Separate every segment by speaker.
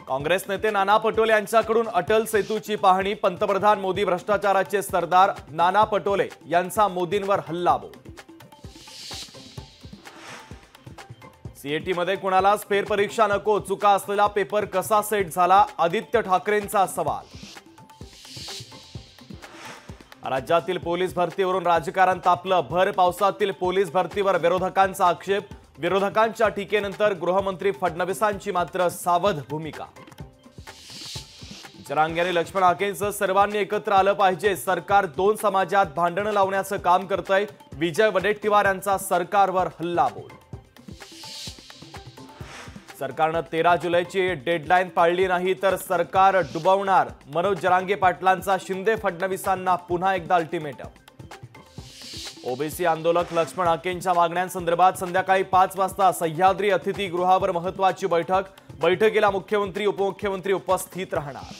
Speaker 1: काँग्रेस नेते नाना पटोले यांच्याकडून अटल सेतूची पाहणी। पंतप्रधान मोदी भ्रष्टाचाराचे सरदार, नाना पटोले यांचा मोदींवर हल्लाबोल। सीएटी मध्ये कुणालाच फेरपरीक्षा नको, चुका असलेला पेपर कसा सेट झाला, आदित्य ठाकरेंचा सवाल। राज्यातील पोलीस भरतीवरून राजकारण तापलं। भर पावसातील पोलीस भरतीवर विरोधकांचा आक्षेप। विरोधकांच्या टीकेनंतर गृहमंत्री फडणवीसांची मात्र सावध भूमिका। जरांगे आणि लक्ष्मण हाकेंचं सर्वांनी एकत्र आलं पाहिजे। सरकार दोन समाजात भांडण लावण्याचं काम करतंय। विजय वडेट्टीवार यांचा सरकारवर हल्लाबोल। सरकारनं 13 जुलैची डेडलाईन पाळली नाही तर सरकार डुबवणार। मनोज जरांगे पाटलांचा शिंदे फडणवीसांना पुन्हा एकदा अल्टिमेटम। ओबीसी आंदोलक लक्ष्मण हाकेंच्या मागण्यांसंदर्भात संध्याकाळी 5 वाजता सह्याद्री अतिथीगृहावर महत्त्वाची बैठक। बैठकीला मुख्यमंत्री उपमुख्यमंत्री उपस्थित राहणार।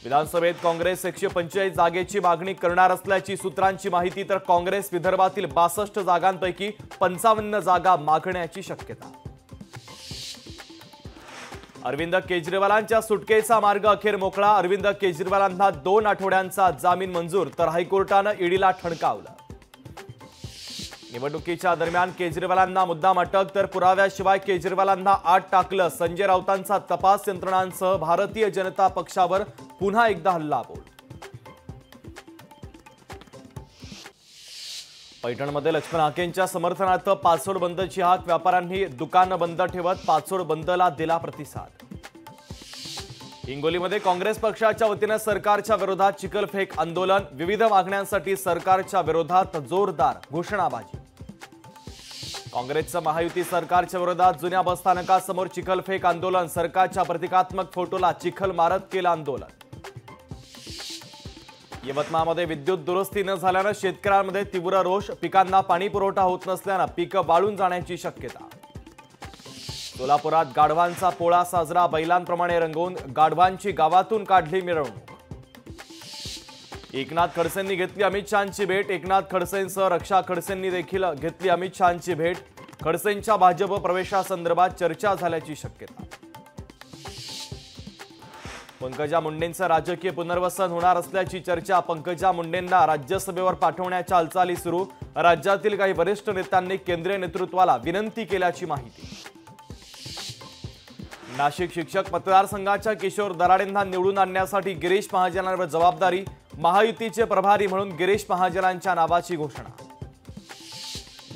Speaker 1: विधानसभेत काँग्रेस 145 जागेची मागणी करणार असल्याची सूत्रांची माहिती। तर काँग्रेस विदर्भातील 62 जागांपैकी 55 जागा मागण्याची शक्यता। अरविंद केजरीवालांच्या सुटकेचा मार्ग अखेर मोकळा। अरविंद केजरीवालांना 2 आठवड्यांचा जामीन मंजूर, तर हायकोर्टानं ईडीला ठणकावलं। निवडणुकीच्या दरम्यान केजरीवालांना मुद्दाम अटक, तर पुराव्याशिवाय केजरीवालांना आत टाकलं। संजय राऊतांचा तपास यंत्रणांसह भारतीय जनता पक्षावर पुन्हा एकदा हल्लाबोल। पैठणमध्ये लक्ष्मण हाकेंच्या समर्थनार्थ पाचोड बंदची हाक। व्यापाऱ्यांनी दुकानं बंद ठेवत पाचोड बंदला दिला प्रतिसाद। हिंगोलीमध्ये काँग्रेस पक्षाच्या वतीने सरकारच्या विरोधात चिखलफेक आंदोलन। विविध मागण्यांसाठी सरकारच्या विरोधात जोरदार घोषणाबाजी। काँग्रेसचं महायुती सरकारच्या विरोधात जुन्या बसस्थानकासमोर चिखलफेक आंदोलन। सरकारच्या प्रतिकात्मक फोटोला चिखल मारत केलं आंदोलन। यवतमाळमध्ये विद्युत दुरुस्ती न झाल्यानं शेतकऱ्यांमध्ये तीव्र रोष। पिकांना पाणी पुरवठा होत नसल्यानं पिकं वाळून जाण्याची शक्यता। सोलापुरात गाढवांचा पोळा साजरा। बैलांप्रमाणे रंगवून गाढवांची गावातून काढली मिरवणूक। एकनाथ खडसेंनी घेतली अमित शहांची भेट। एकनाथ खडसेंसह रक्षा खडसेंनी देखील घेतली अमित शहांची भेट। खडसेंच्या भाजप प्रवेशासंदर्भात चर्चा झाल्याची शक्यता। पंकजा मुंडेंचं राजकीय पुनर्वसन होणार असल्याची चर्चा। पंकजा मुंडेंना राज्यसभेवर पाठवण्याच्या हालचाली सुरू। राज्यातील काही वरिष्ठ नेत्यांनी केंद्रीय नेतृत्वाला विनंती केल्याची माहिती। नाशिक शिक्षक मतदारसंघाच्या किशोर दराडेंना निवडून आणण्यासाठी गिरीश महाजनांवर जबाबदारी। महायुतीचे प्रभारी म्हणून गिरीश महाजनांच्या नावाची घोषणा।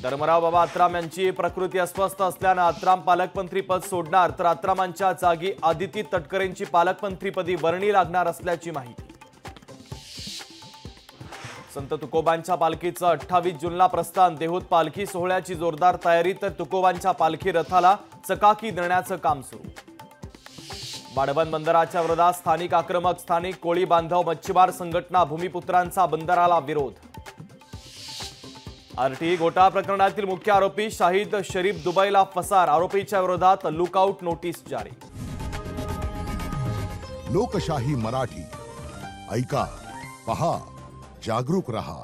Speaker 1: धर्मराव बाबा आत्राम यांची प्रकृती अस्वस्थ असल्यानं आत्राम पालकमंत्री पद सोडणार, तर आत्रामांच्या जागी आदिती तटकरेंची पालकमंत्रीपदी वर्णी लागणार असल्याची माहिती। संत तुकोबांच्या पालखीचं 28 जूनला प्रस्थान। देहूत पालखी सोहळ्याची जोरदार तयारी, तर तुकोबांच्या पालखी रथाला चकाकी देण्याचं काम सुरू। वाढवण बंदराच्या विरोधात स्थानिक आक्रमक। स्थानिक कोळी बांधव मच्छीमार संघटना भूमिपुत्रांचा बंदराला विरोध। आरटीई घोटाळा प्रकरणातील मुख्य आरोपी शाहिद शरीफ दुबईला फसार। आरोपीच्या विरोधात लुकआउट नोटीस जारी।
Speaker 2: लोकशाही मराठी ऐका, पहा, जागरूक रहा।